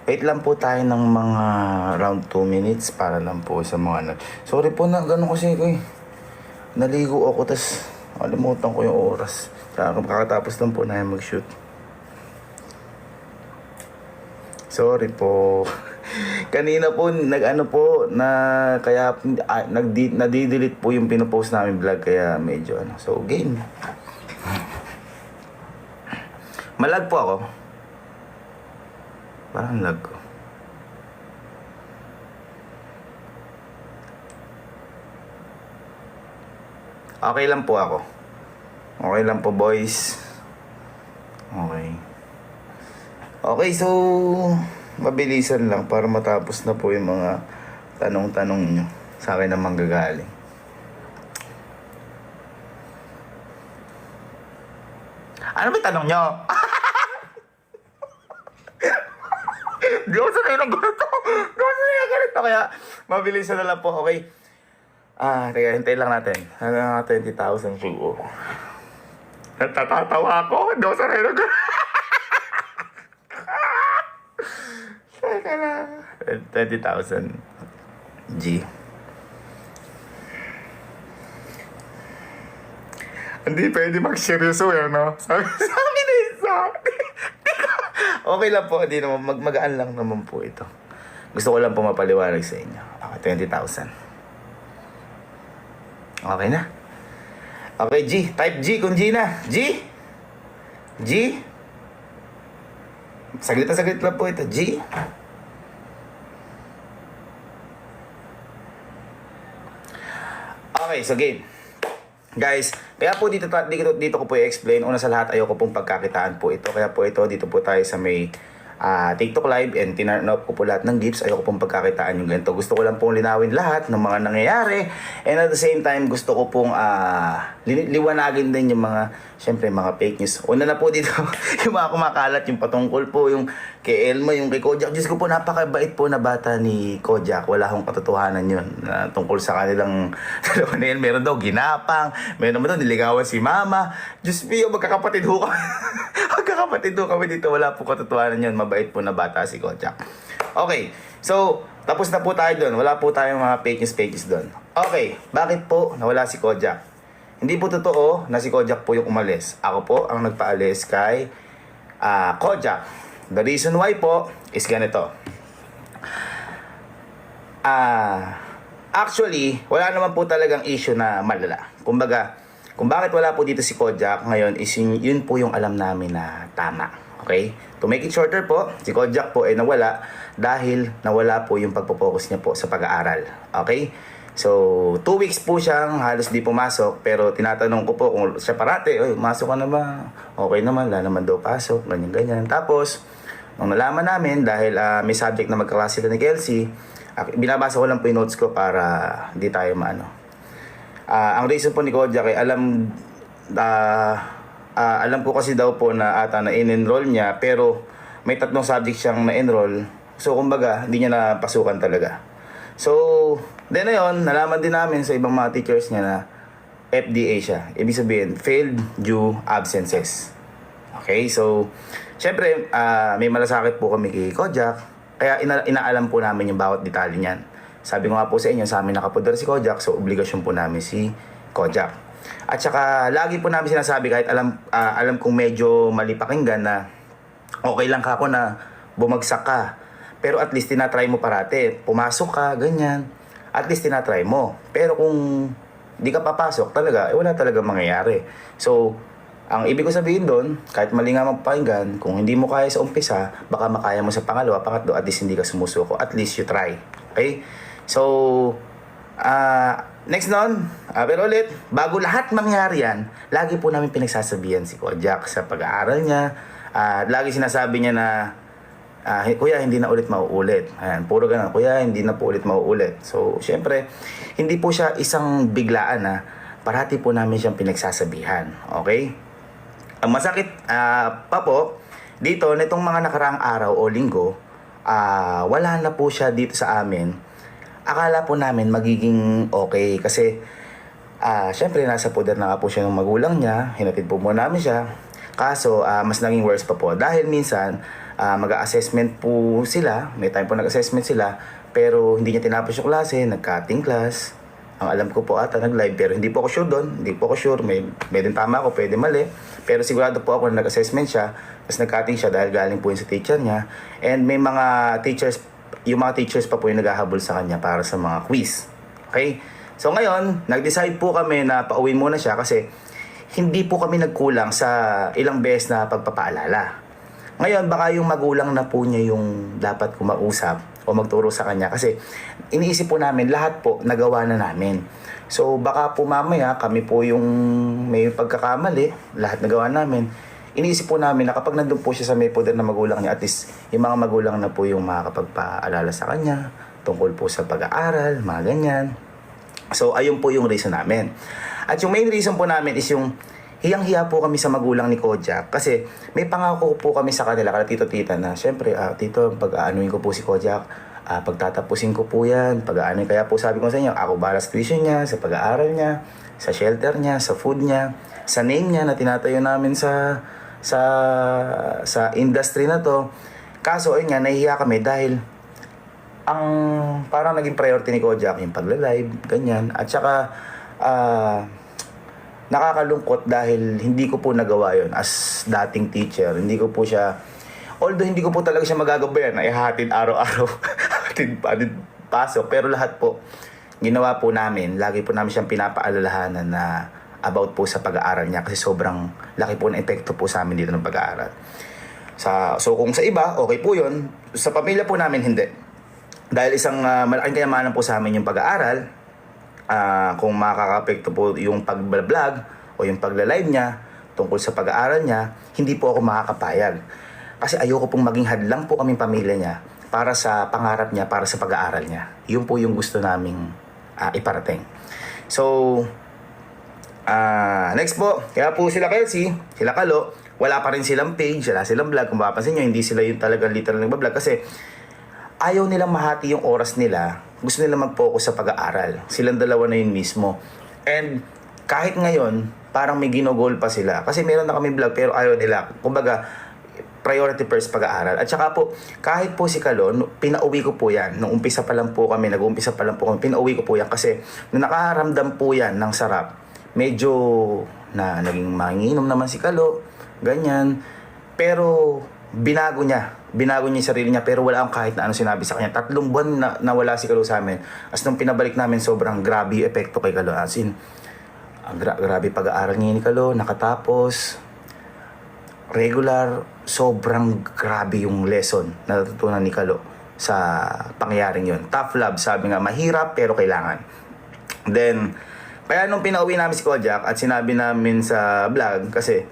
Wait lang po tayo ng mga around 2 minutes para lang po sa mga Sorry po na gano'n kasi ko eh. Naligo ako tas kalimutan ko yung oras. Kakatapos lang po na mag-shoot. Sorry po. Kanina po nag-ano po na kaya nadi-delete po yung pinopost namin vlog kaya medyo ano. So game. Malag po ako. Parang lag ko. Okay lang po ako. Okay lang po boys. Okay. Okay, so mabilisan lang para matapos na po yung mga tanong-tanong nyo. Sa akin na manggagaling. Ano ba tanong nyo? Di ako sanay ng ganito. Di ako sanay ng ganito. Kaya mabilisan na lang po. Okay. Teka, hintayin lang natin. Hanggang 20,000 siguro. Natatawa ako. Di ako sanay ng ganito. Teka lang. 20,000 G. Hindi pwede mag-seryoso eh, no? Sabi ni Isa. Okay lang po, hindi naman, magaan lang naman po ito. Gusto ko lang po mapaliwanag sa inyo. Okay, 20,000. Okay na. Okay, G. Type G kung G na. G? G? Saglit na saglit lang po ito. G? Okay, so game. Guys, kaya po dito ko po i-explain. Una sa lahat, ayoko pong pagkakitaan po ito. Kaya po ito, dito po tayo sa may TikTok live and tinarn off ko po lahat ng gifts. Ayoko pong pagkakitaan yung ganito. Gusto ko lang pong linawin lahat ng mga nangyayari. And at the same time, gusto ko pong liwanagin din yung mga, syempre, mga fake news. Una na po dito, yung mga kumakalat, yung patungkol po, yung kay Elmo, yung kay Kojak. Diyos ko po, napakabait po na bata ni Kojak. Wala akong katotohanan yun. Tungkol sa kanilang dalawa na yan. Meron daw ginapang. Meron naman daw niligawan si Mama. Diyos po, magkakapatid ho kami. Magkakapatid ho kami dito. Wala po katotohanan yun. Mabait po na bata si Kojak. Okay. So, tapos na po tayo doon. Wala po tayong mga fake news doon. Okay. Bakit po nawala si Kojak? Hindi po totoo na si Kojak po yung umalis. Ako po ang nagpaalis kay Kojak. The reason why po is ganito. Actually, wala naman po talagang issue na malala. Kumbaga, kung bakit wala po dito si Kojak ngayon is yun po yung alam namin na tama. Okay? To make it shorter po, si Kojak po ay nawala dahil nawala po yung pagpo-focus niya po sa pag-aaral. Okay? So, 2 weeks po siyang halos di pumasok, pero tinatanong ko po kung siya parate, oy, masok ka na ba? Okay naman, wala naman daw pasok, ganyan-ganyan. Tapos, nung nalaman namin, dahil may subject na magkaklase sila ni Kelsey, binabasa ko lang po yung notes ko para hindi tayo maano. Ang reason po ni Kojak ay alam ko kasi daw po na ata na in-enroll niya, pero may 3 subject siyang na-enroll. So, kumbaga, hindi niya napasukan talaga. So, then na yun, nalaman din namin sa ibang mga teachers niya na FDA siya. Ibig sabihin, failed due absences. Okay, so, syempre, may malasakit po kami kay Kojak. Kaya inaalam po namin yung bawat detalye niyan. Sabi ko nga po sa inyo, sa amin nakapundar si Kojak, so obligasyon po namin si Kojak. At saka, lagi po namin sinasabi, kahit alam kong medyo mali pakinggan na okay lang ka ako na bumagsak ka. Pero at least tinatry mo parate. Pumasok ka, ganyan. At least tinatry mo. Pero kung di ka papasok talaga, wala talaga mangyayari. So, ang ibig ko sabihin doon, kahit mali nga magpakinggan, kung hindi mo kaya sa umpisa, baka makaya mo sa pangalawa, pangatlo, at least hindi ka sumusuko. At least you try. Okay? So, next nun, pero ulit, bago lahat mangyari yan, lagi po namin pinagsasabihan si Kojak sa pag-aaral niya. Lagi sinasabi niya na, kuya, hindi na ulit mauulit. Ayan, puro ganun, kuya, hindi na po ulit mauulit. So, syempre, hindi po siya isang biglaan na parati po namin siyang pinagsasabihan. Okay? Ang masakit pa po, dito, nitong mga nakaraang araw o linggo, wala na po siya dito sa amin. Akala po namin magiging okay kasi syempre nasa poder na nga po siya ng magulang niya, hinatid po muna namin siya. Kaso mas naging worse pa po dahil minsan mag-assessment po sila, may time po nag-assessment sila, pero hindi niya tinapos yung klase, nag-cutting class. Ang alam ko po ata nag-live, pero hindi po ako sure doon, hindi po ako sure, may din tama ako, pwede mali. Pero sigurado po ako na nag-assessment siya, tapos nag-cutting siya dahil galing po yun sa teacher niya. And may mga teachers, yung mga teachers pa po yung naghahabol sa kanya para sa mga quiz. Okay? So ngayon, nag-decide po kami na pauwiin muna siya kasi hindi po kami nagkulang sa ilang beses na pagpapaalala. Ngayon, baka yung magulang na po niya yung dapat kumausap o magturo sa kanya kasi iniisip po namin lahat po nagawa na namin. So baka po mamaya kami po yung may pagkakamali, lahat nagawa namin. Iniisip po namin na kapag nandun po siya sa may poder na magulang niya, at least yung mga magulang na po yung makakapagpaalala sa kanya tungkol po sa pag-aaral, mga ganyan. So ayun po yung reason namin. At yung main reason po namin is yung hiyang-hiya po kami sa magulang ni Kojak kasi may pangako po kami sa kanila, kala tito-tita na syempre, tito, pag-aanuin ko po si Kojak, pagtatapusin ko po yan, pag-aanuin. Kaya po sabi ko sa inyo, ako bala sa tuition niya, sa pag-aaral niya, sa shelter niya, sa food niya, sa name niya na tinatayo namin sa industry na to. Kaso ayun nga, nahihiya kami dahil ang parang naging priority ni Kojak yung pagla-live, ganyan. At saka nakakalungkot dahil hindi ko po nagawa yon as dating teacher. Hindi ko po siya, although hindi ko po talaga siya magagabayan na ihatid araw-araw, hatid pasok. Pero lahat po, ginawa po namin. Lagi po namin siyang pinapaalalahanan na about po sa pag-aaral niya kasi sobrang laki po ng epekto po sa amin dito ng pag-aaral. So kung sa iba, okay po yun. Sa pamilya po namin, hindi. Dahil isang malaking kayamanan po sa amin yung pag-aaral. Kung makaka-apekto po yung pag-vlog o yung pagla-live niya tungkol sa pag-aaral niya, hindi po ako makakapayag. Kasi ayoko pong maging hadlang po kaming pamilya niya para sa pangarap niya, para sa pag-aaral niya. Yun po yung gusto naming iparating. So, next po, kaya po sila Kelsey, sila Kalo, wala pa rin silang page, wala silang vlog. Kung mapapansin nyo, hindi sila yung talagang literal nag-vlog kasi ayaw nilang mahati yung oras nila. Gusto nila mag-focus sa pag-aaral. Silang dalawa na yun mismo. And kahit ngayon, parang may ginogol pa sila. Kasi meron na kami vlog pero ayaw nila. Kumbaga, priority first pag-aaral. At saka po, kahit po si Kalon, pinauwi ko po yan. Nung umpisa pa lang po kami, nag-umpisa pa lang po kami, pinauwi ko po yan. Kasi nung nakaramdam po yan ng sarap, medyo na naging manginginom naman si Kalo, ganyan. Pero binago niya yung sarili niya pero wala akong kahit na ano sinabi sa kanya. 3 buwan na nawala si Kalo sa amin. As nung pinabalik namin, sobrang grabe yung epekto kay Kalo. As in, grabe pag-aaral niya ni Kalo, nakatapos, regular, sobrang grabe yung lesson na natutunan ni Kalo sa pangyayaring yun. Tough love, sabi nga, mahirap pero kailangan. Then, kaya nung pinauwi namin si Kojak at sinabi namin sa vlog, kasi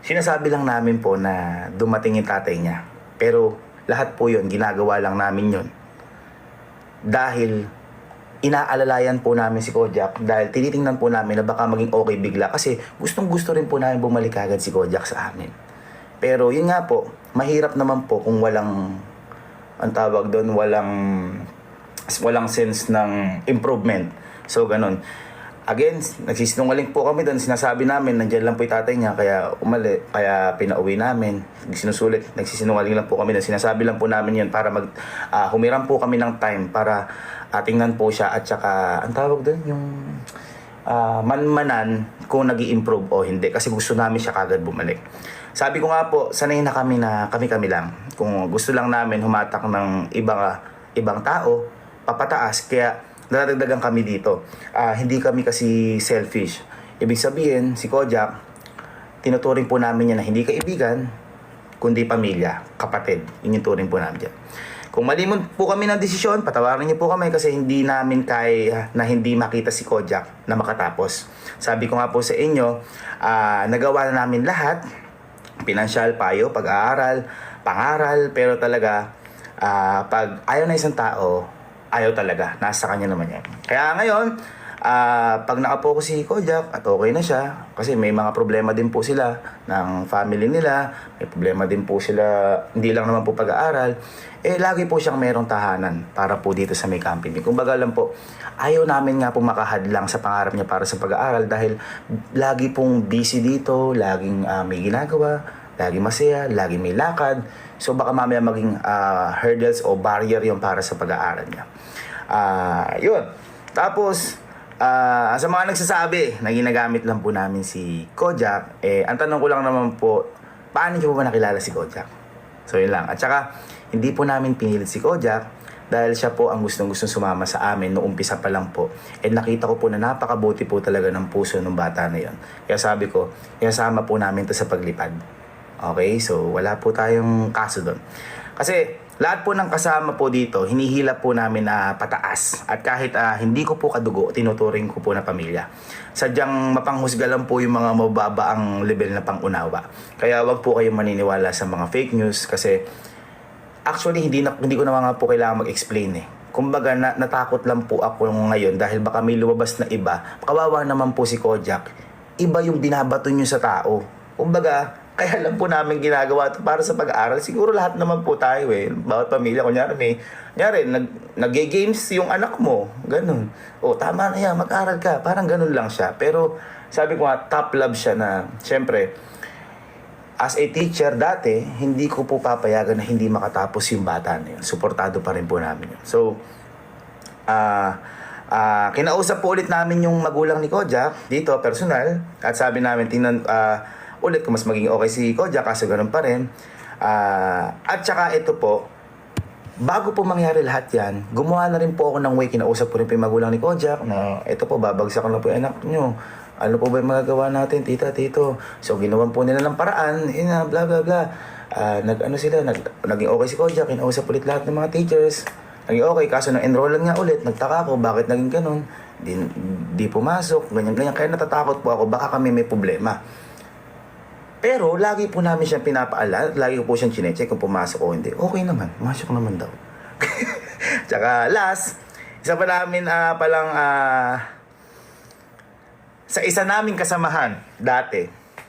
sinasabi lang namin po na dumating yung tatay niya. Pero lahat po yun, ginagawa lang namin yun. Dahil inaalalayan po namin si Kojak, dahil tinitingnan po namin na baka maging okay bigla. Kasi gustong gusto rin po namin bumalik agad si Kojak sa amin. Pero yun nga po, mahirap naman po kung walang, ang tawag doon, walang sense ng improvement. So ganun. Again, nagsisinungaling po kami doon. Sinasabi namin, nandiyan lang po yung tatay niya, kaya kaya pinauwi namin. Nagsisinungaling lang po kami doon. Sinasabi lang po namin yun para humiram po kami ng time para tingnan po siya at saka, ang tawag doon, yung manmanan kung nag-i-improve o hindi. Kasi gusto namin siya kagad bumalik. Sabi ko nga po, sanay na kami lang. Kung gusto lang namin humatak ng ibang tao, papataas. Kaya nadadagdagan kami dito. Hindi kami kasi selfish. Ibig sabihin, si Kojak, tinuturing po namin niya na hindi kaibigan, kundi pamilya, kapatid. Yun yung turing po namin dyan. Kung mali po kami ng desisyon, patawarin niyo po kami kasi hindi namin kaya na hindi makita si Kojak na makatapos. Sabi ko nga po sa inyo, nagawa na namin lahat. Pinansyal, payo, pag-aaral, pangaral, pero talaga, pag ayaw na isang tao, ayaw talaga. Nasa kanya naman yan. Kaya ngayon, pag nakapokus si Kojak at okay na siya, kasi may mga problema din po sila ng family nila, may problema din po sila, hindi lang naman po pag-aaral, lagi po siyang merong tahanan para po dito sa may camping. Kumbaga lang po, ayaw namin nga po makahadlang sa pangarap niya para sa pag-aaral dahil lagi pong busy dito, laging may ginagawa, lagi masaya, lagi may lakad. So baka mamaya maging hurdles o barrier yon para sa pag-aaral niya. Yun. Tapos, sa mga nagsasabi na ginagamit lang po namin si Kojak, ang tanong ko lang naman po, paano niyo po ba nakilala si Kojak? So yun lang. At saka, hindi po namin pinilit si Kojak dahil siya po ang gustong-gustong sumama sa amin noong umpisa pa lang po. And nakita ko po na napakabuti po talaga ng puso ng bata na yon. Kaya sabi ko, isama po namin to sa paglipad. Okay? So, wala po tayong kaso doon. Kasi, lahat po ng kasama po dito, hinihila po namin na pataas. At kahit hindi ko po kadugo, tinuturing ko po na pamilya. Sadyang mapanghusga lang po yung mga mababa ang level na pangunawa. Kaya wag po kayong maniniwala sa mga fake news kasi actually hindi ko na nga po kailangan mag-explain eh. Kumbaga natakot lang po ako ngayon dahil baka may lumabas na iba. Kawawa naman po si Kojak. Iba yung binabato nyo sa tao. Kumbaga, kaya lang po namin ginagawa ito para sa pag-aaral. Siguro lahat naman po tayo eh. Bawat pamilya, kunyari nag-games yung anak mo. Ganun. O, tama na yan, mag-aral ka. Parang ganun lang siya. Pero, sabi ko nga, top love siya na, syempre, as a teacher dati, hindi ko po papayagan na hindi makatapos yung bata na yun. Suportado pa rin po namin yun. So, kinausap po ulit namin yung magulang ni Kojak dito, personal. At sabi namin, tingnan, ulit kung mas maging okay si Kojak, kaso ganun pa rin. At saka ito po, bago po mangyari lahat yan, gumawa na rin po ako ng way, kinausap po rin po yung magulang ni Kojak na ito po, babagsak na po yung anak nyo. Ano po ba yung magagawa natin, tita, tito? So, ginawan po nila ng paraan, bla bla bla. Naging okay si Kojak, kinausap ulit lahat ng mga teachers. Naging okay, kaso na-enrollan nga ulit, nagtaka ako, bakit naging ganun? Di pumasok, ganyan-ganyan. Kaya natatakot po ako, baka kami may problema. Pero, lagi po namin siyang pinapaalala, lagi po siyang chinecheck kung pumasok o hindi. Okay naman, masok naman daw. Tsaka, last, isa pa namin sa isa naming kasamahan dati,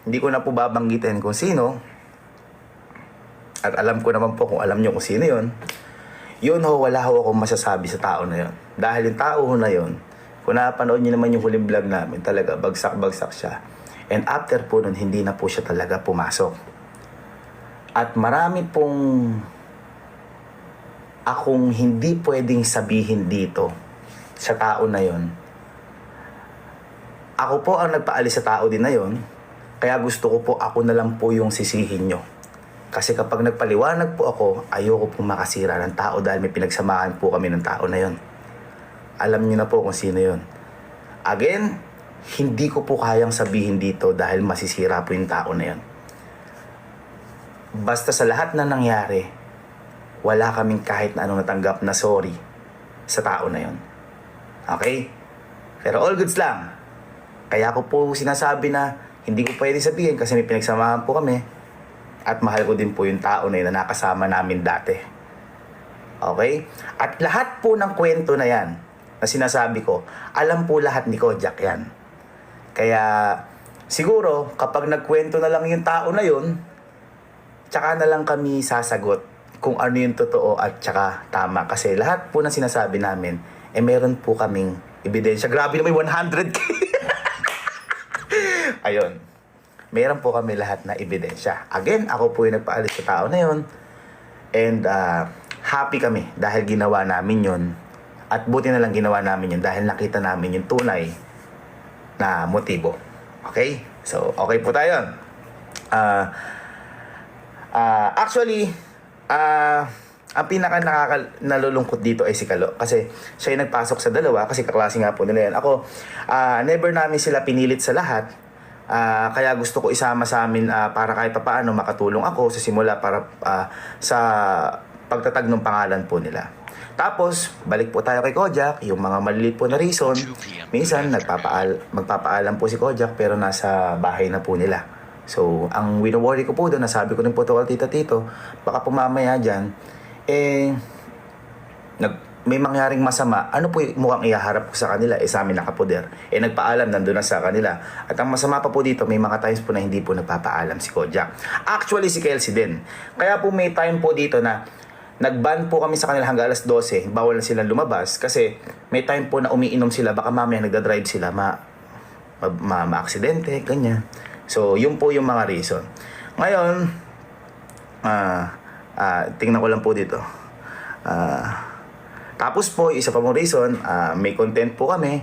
hindi ko na po babanggitin kung sino, at alam ko naman po kung alam nyo kung sino yun ho, wala ho akong masasabi sa tao na yun. Dahil yung tao ho na yun, kung napanood nyo naman yung huling vlog namin, talaga bagsak-bagsak siya. And after po nun, hindi na po siya talaga pumasok. At marami pong akong hindi pwedeng sabihin dito sa tao na yon. Ako po ang nagpaalis sa tao din na yon, kaya gusto ko po ako na lang po yung sisihin nyo. Kasi kapag nagpaliwanag po ako, ayoko po makasira ng tao dahil may pinagsamahan po kami ng tao na yon. Alam nyo na po kung sino yon. Again, hindi ko po kayang sabihin dito dahil masisira po yung tao na yon. Basta sa lahat na nangyari, wala kaming kahit na anong natanggap na sorry sa tao na yon. Okay? Pero all goods lang. Kaya ko po sinasabi na hindi ko pwede sabihin kasi may pinagsamahan po kami at mahal ko din po yung tao na yun na nakasama namin dati. Okay? At lahat po ng kwento na yan na sinasabi ko, alam po lahat ni Kojak yan. Kaya siguro kapag nagkwento na lang yung tao na yun, tsaka na lang kami sasagot kung ano yung totoo at tsaka tama. Kasi lahat po ng sinasabi namin, meron po kaming ebidensya. Grabe naman 100k! Ayun. Meron po kami lahat na ebidensya. Again, ako po yung nagpaalis sa tao na yun. And happy kami dahil ginawa namin yun. At buti na lang ginawa namin yun dahil nakita namin yung tunay na motibo. Okay? So, okay po tayo. Actually, ang pinaka nalulungkot dito ay si Kalo. Kasi siya yung nagpasok sa dalawa kasi kaklase nga po nila yan. Ako, never namin sila pinilit sa lahat. Kaya gusto ko isama sa amin para kahit paano makatulong ako sa simula para sa pagtatag ng pangalan po nila. Tapos, balik po tayo kay Kojak, yung mga maliliit po na reason. Minsan, magpapaalam po si Kojak pero nasa bahay na po nila. So, ang wino-worry ko po doon, nasabi ko rin po ito kay tita-tito, baka pumamaya dyan, may mangyaring masama, ano po yung mukhang ihaharap ko sa kanila? Sa amin nakapoder. Nagpaalam, nandun na sa kanila. At ang masama pa po dito, may mga times po na hindi po nagpapaalam si Kojak. Actually, si Kelsey din. Kaya po may time po dito na nag-ban po kami sa kanila hanggang alas 12, bawal na silang lumabas kasi may time po na umiinom sila, baka mamaya nagdadrive sila, ma-aksidente, ganyan. So, yun po yung mga reason. Ngayon, tingnan ko lang po dito. Tapos po, isa pa pong reason, may content po kami.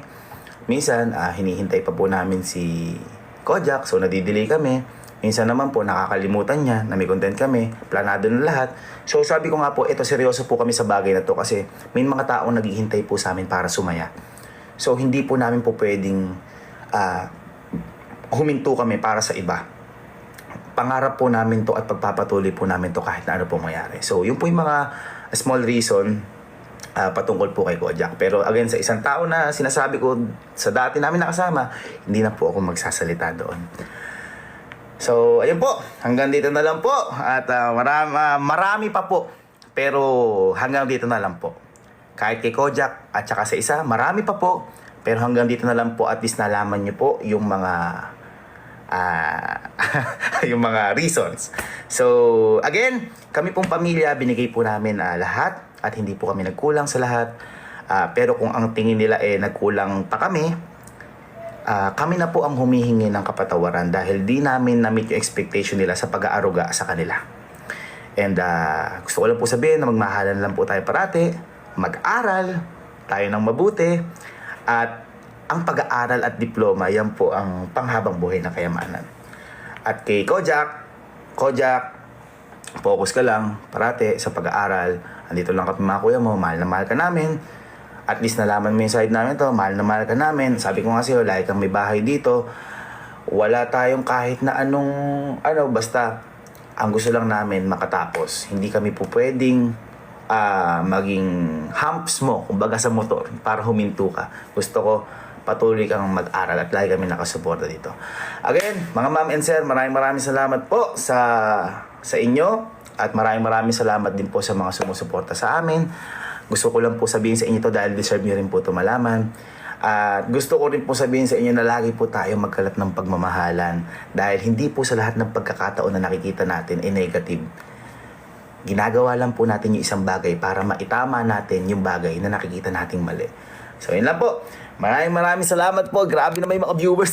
Minsan, hinihintay pa po namin si Kojak, so nadidelay kami. Minsan naman po, nakakalimutan niya na may content kami, planado na lahat. So sabi ko nga po, ito seryoso po kami sa bagay na to kasi may mga taong naghihintay po sa amin para sumaya. So hindi po namin po pwedeng huminto kami para sa iba. Pangarap po namin to at pagpapatuloy po namin to kahit na ano po mangyari. So yun po yung mga small reason patungkol po kay Kojak. Pero again, sa isang tao na sinasabi ko sa dati namin nakasama, hindi na po ako magsasalita doon. So, ayun po. Hanggang dito na lang po. At marami pa po. Pero hanggang dito na lang po. Kahit kay Kojak at saka sa isa, marami pa po. Pero hanggang dito na lang po. At least nalaman nyo po yung mga yung mga reasons. So, again, kami pong pamilya, binigay po namin lahat. At hindi po kami nagkulang sa lahat. Pero kung ang tingin nila nagkulang pa kami, kami na po ang humihingi ng kapatawaran dahil di namin na-meet yung expectation nila sa pag-aaruga sa kanila. And gusto ko lang po sabihin na magmahalan lang po tayo parati, mag-aral tayo ng mabuti, at ang pag-aaral at diploma, yan po ang panghabang buhay na kayamanan. At kay Kojak, focus ka lang parati sa pag-aaral. Andito lang kami mga kuya mo, mahal na mahal ka namin. At least nalaman mo yung side namin to, mahal na mahal ka namin. Sabi ko nga sa'yo, like kang may bahay dito. Wala tayong kahit na basta ang gusto lang namin makatapos. Hindi kami po pwedeng maging humps mo, kumbaga sa motor, para huminto ka. Gusto ko patuloy kang mag-aral at lagi kami nakasuporta dito. Again, mga ma'am and sir, maraming salamat po sa inyo. At maraming salamat din po sa mga sumusuporta sa amin. Gusto ko lang po sabihin sa inyo to dahil deserve nyo rin po ito malaman. At gusto ko rin po sabihin sa inyo na lagi po tayo magkalat ng pagmamahalan. Dahil hindi po sa lahat ng pagkakataon na nakikita natin negative. Ginagawa lang po natin yung isang bagay para maitama natin yung bagay na nakikita nating mali. So yun lang po. Maraming salamat po. Grabe na may mga viewers